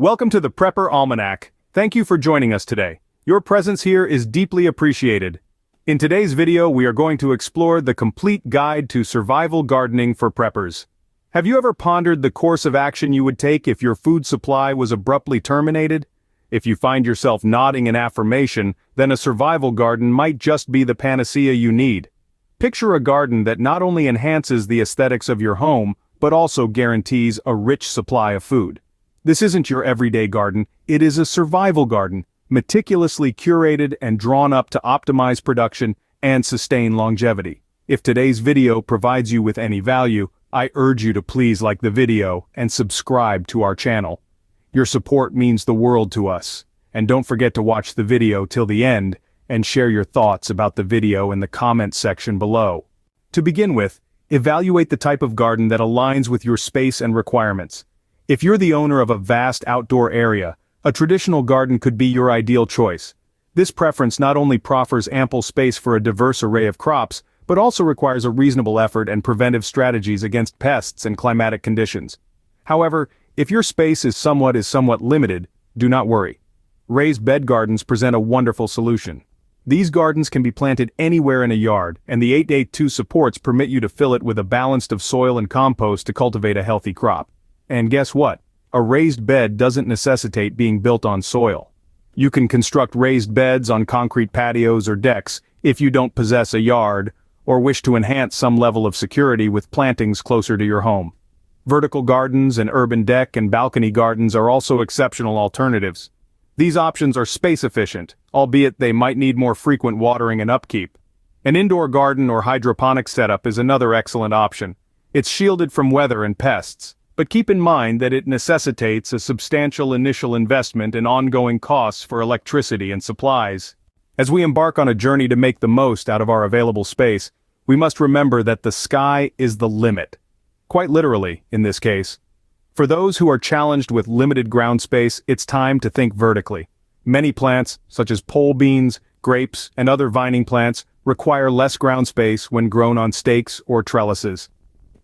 Welcome to the Prepper Almanac. Thank you for joining us today. Your presence here is deeply appreciated. In today's video, we are going to explore the complete guide to survival gardening for preppers. Have you ever pondered the course of action you would take if your food supply was abruptly terminated? If you find yourself nodding in affirmation, then a survival garden might just be the panacea you need. Picture a garden that not only enhances the aesthetics of your home, but also guarantees a rich supply of food. This isn't your everyday garden, it is a survival garden, meticulously curated and drawn up to optimize production and sustain longevity. If today's video provides you with any value, I urge you to please like the video and subscribe to our channel. Your support means the world to us, and don't forget to watch the video till the end and share your thoughts about the video in the comment section below. To begin with, evaluate the type of garden that aligns with your space and requirements. If you're the owner of a vast outdoor area, a traditional garden could be your ideal choice. This preference not only proffers ample space for a diverse array of crops, but also requires a reasonable effort and preventive strategies against pests and climatic conditions. However, if your space is somewhat limited, do not worry. Raised bed gardens present a wonderful solution. These gardens can be planted anywhere in a yard, and the 8x2 supports permit you to fill it with a balance of soil and compost to cultivate a healthy crop. And guess what? A raised bed doesn't necessitate being built on soil. You can construct raised beds on concrete patios or decks if you don't possess a yard or wish to enhance some level of security with plantings closer to your home. Vertical gardens and urban deck and balcony gardens are also exceptional alternatives. These options are space efficient, albeit they might need more frequent watering and upkeep. An indoor garden or hydroponic setup is another excellent option. It's shielded from weather and pests, but keep in mind that it necessitates a substantial initial investment and ongoing costs for electricity and supplies. As we embark on a journey to make the most out of our available space, we must remember that the sky is the limit. Quite literally, in this case. For those who are challenged with limited ground space, it's time to think vertically. Many plants, such as pole beans, grapes, and other vining plants, require less ground space when grown on stakes or trellises.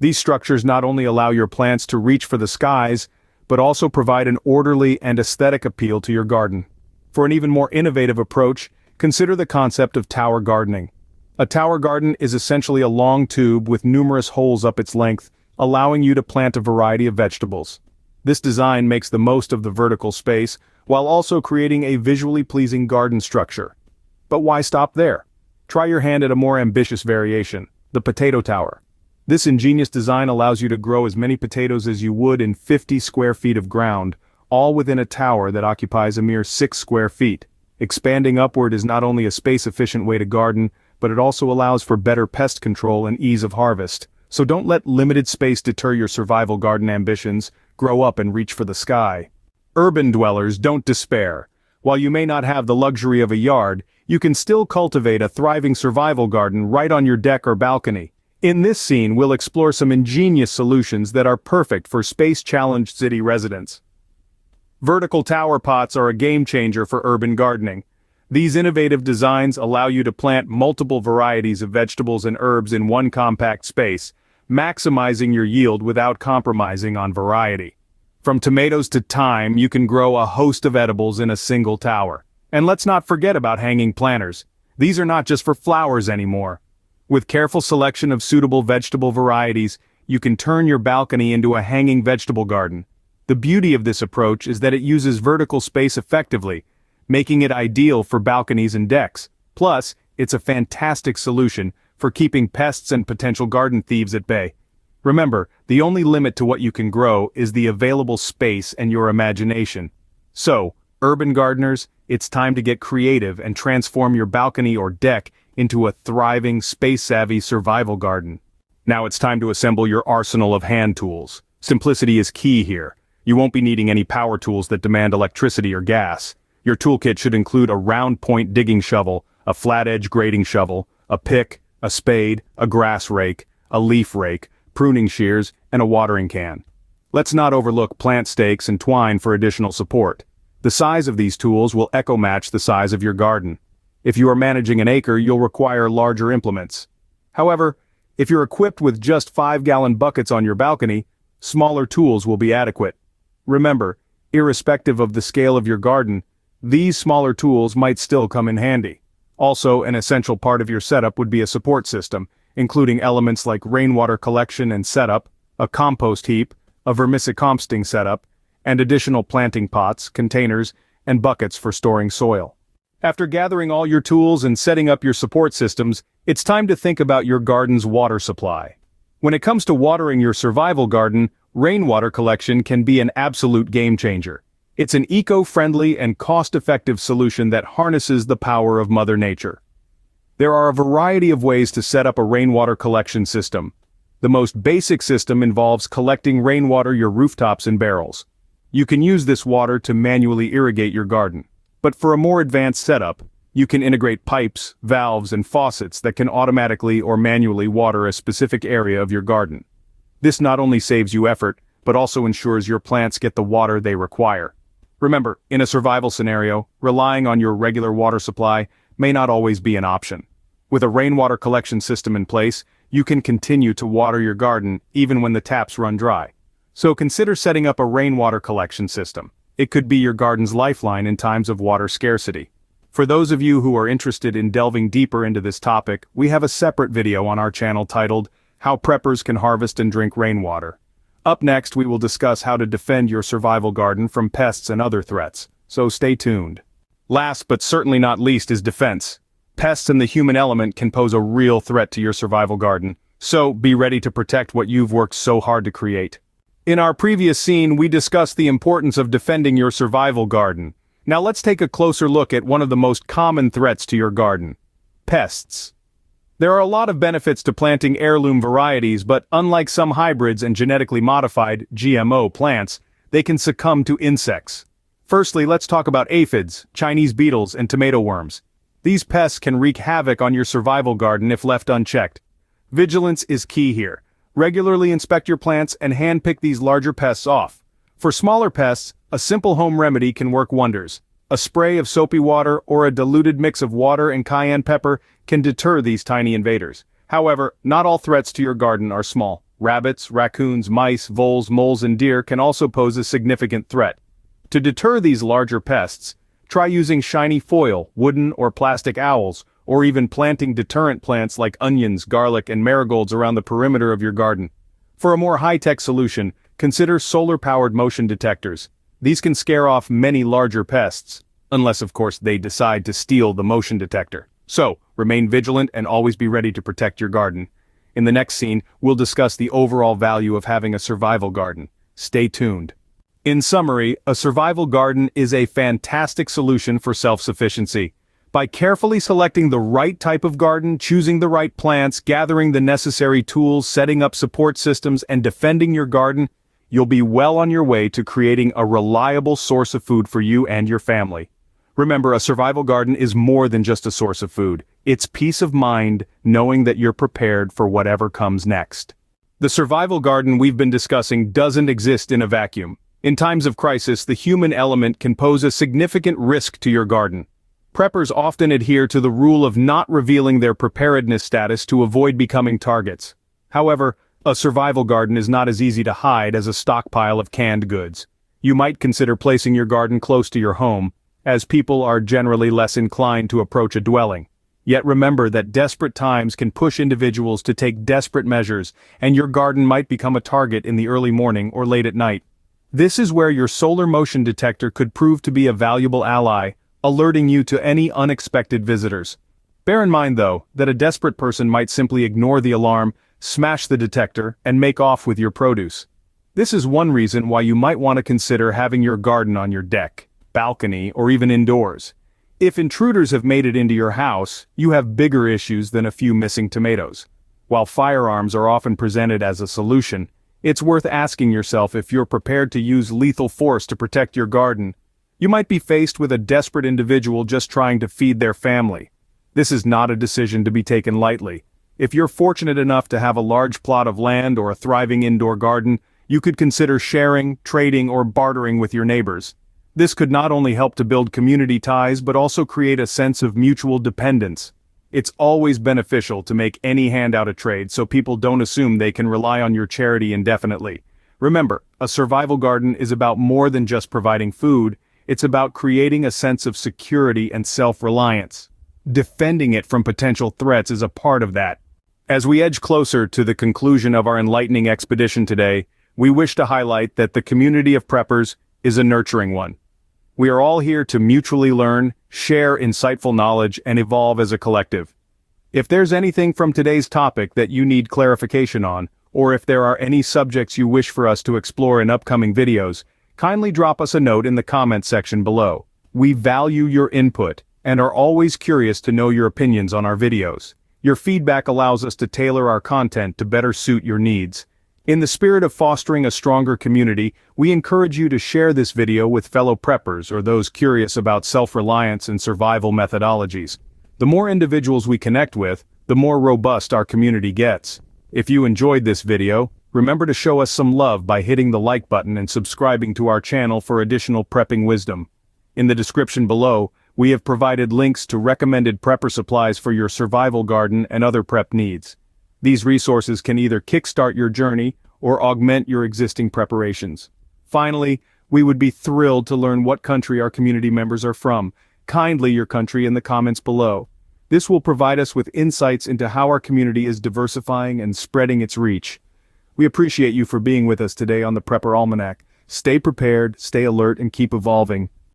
These structures not only allow your plants to reach for the skies, but also provide an orderly and aesthetic appeal to your garden. For an even more innovative approach, consider the concept of tower gardening. A tower garden is essentially a long tube with numerous holes up its length, allowing you to plant a variety of vegetables. This design makes the most of the vertical space, while also creating a visually pleasing garden structure. But why stop there? Try your hand at a more ambitious variation, the potato tower. This ingenious design allows you to grow as many potatoes as you would in 50 square feet of ground, all within a tower that occupies a mere 6 square feet. Expanding upward is not only a space-efficient way to garden, but it also allows for better pest control and ease of harvest. So don't let limited space deter your survival garden ambitions. Grow up and reach for the sky. Urban dwellers, don't despair. While you may not have the luxury of a yard, you can still cultivate a thriving survival garden right on your deck or balcony. In this scene, we'll explore some ingenious solutions that are perfect for space-challenged city residents. Vertical tower pots are a game-changer for urban gardening. These innovative designs allow you to plant multiple varieties of vegetables and herbs in one compact space, maximizing your yield without compromising on variety. From tomatoes to thyme, you can grow a host of edibles in a single tower. And let's not forget about hanging planters. These are not just for flowers anymore. With careful selection of suitable vegetable varieties, you can turn your balcony into a hanging vegetable garden. The beauty of this approach is that it uses vertical space effectively, making it ideal for balconies and decks. Plus, it's a fantastic solution for keeping pests and potential garden thieves at bay. Remember, the only limit to what you can grow is the available space and your imagination. So, urban gardeners, it's time to get creative and transform your balcony or deck into a thriving, space-savvy survival garden. Now it's time to assemble your arsenal of hand tools. Simplicity is key here. You won't be needing any power tools that demand electricity or gas. Your toolkit should include a round-point digging shovel, a flat-edge grading shovel, a pick, a spade, a grass rake, a leaf rake, pruning shears, and a watering can. Let's not overlook plant stakes and twine for additional support. The size of these tools will echo-match the size of your garden. If you are managing an acre, you'll require larger implements. However, if you're equipped with just 5-gallon buckets on your balcony, smaller tools will be adequate. Remember, Irrespective of the scale of your garden, these smaller tools might still come in handy. Also, an essential part of your setup would be a support system, including elements like rainwater collection and setup, a compost heap, a vermicomposting setup, and additional planting pots, containers, and buckets for storing soil. After gathering all your tools and setting up your support systems, it's time to think about your garden's water supply. When it comes to watering your survival garden, rainwater collection can be an absolute game changer. It's an eco-friendly and cost-effective solution that harnesses the power of Mother Nature. There are a variety of ways to set up a rainwater collection system. The most basic system involves collecting rainwater your rooftops in barrels. You can use this water to manually irrigate your garden. But for a more advanced setup, you can integrate pipes, valves, and faucets that can automatically or manually water a specific area of your garden. This not only saves you effort, but also ensures your plants get the water they require. Remember, in a survival scenario, relying on your regular water supply may not always be an option. With a rainwater collection system in place, you can continue to water your garden even when the taps run dry. So consider setting up a rainwater collection system. It could be your garden's lifeline in times of water scarcity. For those of you who are interested in delving deeper into this topic, we have a separate video on our channel titled, How Preppers Can Harvest and Drink Rainwater. Up next, we will discuss how to defend your survival garden from pests and other threats, so stay tuned. Last but certainly not least is defense. Pests and the human element can pose a real threat to your survival garden, so be ready to protect what you've worked so hard to create. In our previous scene, we discussed the importance of defending your survival garden. Now let's take a closer look at one of the most common threats to your garden: pests. There are a lot of benefits to planting heirloom varieties, but unlike some hybrids and genetically modified (GMO) plants, they can succumb to insects. Firstly, let's talk about aphids, Chinese beetles, and tomato worms. These pests can wreak havoc on your survival garden if left unchecked. Vigilance is key here. Regularly inspect your plants and handpick these larger pests off. For smaller pests, a simple home remedy can work wonders. A spray of soapy water or a diluted mix of water and cayenne pepper can deter these tiny invaders. However, not all threats to your garden are small. Rabbits, raccoons, mice, voles, moles, and deer can also pose a significant threat. To deter these larger pests, try using shiny foil, wooden or plastic owls, or even planting deterrent plants like onions, garlic, and marigolds around the perimeter of your garden. For a more high-tech solution, consider solar-powered motion detectors. These can scare off many larger pests, unless of course they decide to steal the motion detector. So, remain vigilant and always be ready to protect your garden. In the next scene, we'll discuss the overall value of having a survival garden. Stay tuned. In summary, a survival garden is a fantastic solution for self-sufficiency. By carefully selecting the right type of garden, choosing the right plants, gathering the necessary tools, setting up support systems, and defending your garden, you'll be well on your way to creating a reliable source of food for you and your family. Remember, a survival garden is more than just a source of food. It's peace of mind, knowing that you're prepared for whatever comes next. The survival garden we've been discussing doesn't exist in a vacuum. In times of crisis, the human element can pose a significant risk to your garden. Preppers often adhere to the rule of not revealing their preparedness status to avoid becoming targets. However, a survival garden is not as easy to hide as a stockpile of canned goods. You might consider placing your garden close to your home, as people are generally less inclined to approach a dwelling. Yet remember that desperate times can push individuals to take desperate measures, and your garden might become a target in the early morning or late at night. This is where your solar motion detector could prove to be a valuable ally, alerting you to any unexpected visitors. Bear in mind, though, that a desperate person might simply ignore the alarm, smash the detector, and make off with your produce. This is one reason why you might want to consider having your garden on your deck, balcony, or even indoors. If intruders have made it into your house, you have bigger issues than a few missing tomatoes. While firearms are often presented as a solution, it's worth asking yourself if you're prepared to use lethal force to protect your garden. You might be faced with a desperate individual just trying to feed their family. This is not a decision to be taken lightly. If you're fortunate enough to have a large plot of land or a thriving indoor garden, you could consider sharing, trading, or bartering with your neighbors. This could not only help to build community ties but also create a sense of mutual dependence. It's always beneficial to make any handout a trade so people don't assume they can rely on your charity indefinitely. Remember, A survival garden is about more than just providing food, it's about creating a sense of security and self-reliance. Defending it from potential threats is a part of that. As we edge closer to the conclusion of our enlightening expedition today, we wish to highlight that the community of preppers is a nurturing one. We are all here to mutually learn, share insightful knowledge, and evolve as a collective. If there's anything from today's topic that you need clarification on, or if there are any subjects you wish for us to explore in upcoming videos, kindly drop us a note in the comments section below. We value your input and are always curious to know your opinions on our videos. Your feedback allows us to tailor our content to better suit your needs. In the spirit of fostering a stronger community, we encourage you to share this video with fellow preppers or those curious about self-reliance and survival methodologies. The more individuals we connect with, the more robust our community gets. If you enjoyed this video, remember to show us some love by hitting the like button and subscribing to our channel for additional prepping wisdom. In the description below, we have provided links to recommended prepper supplies for your survival garden and other prep needs. These resources can either kickstart your journey or augment your existing preparations. Finally, we would be thrilled to learn what country our community members are from. Kindly your country in the comments below. This will provide us with insights into how our community is diversifying and spreading its reach. We appreciate you for being with us today on the Prepper Almanac. Stay prepared, stay alert, and keep evolving.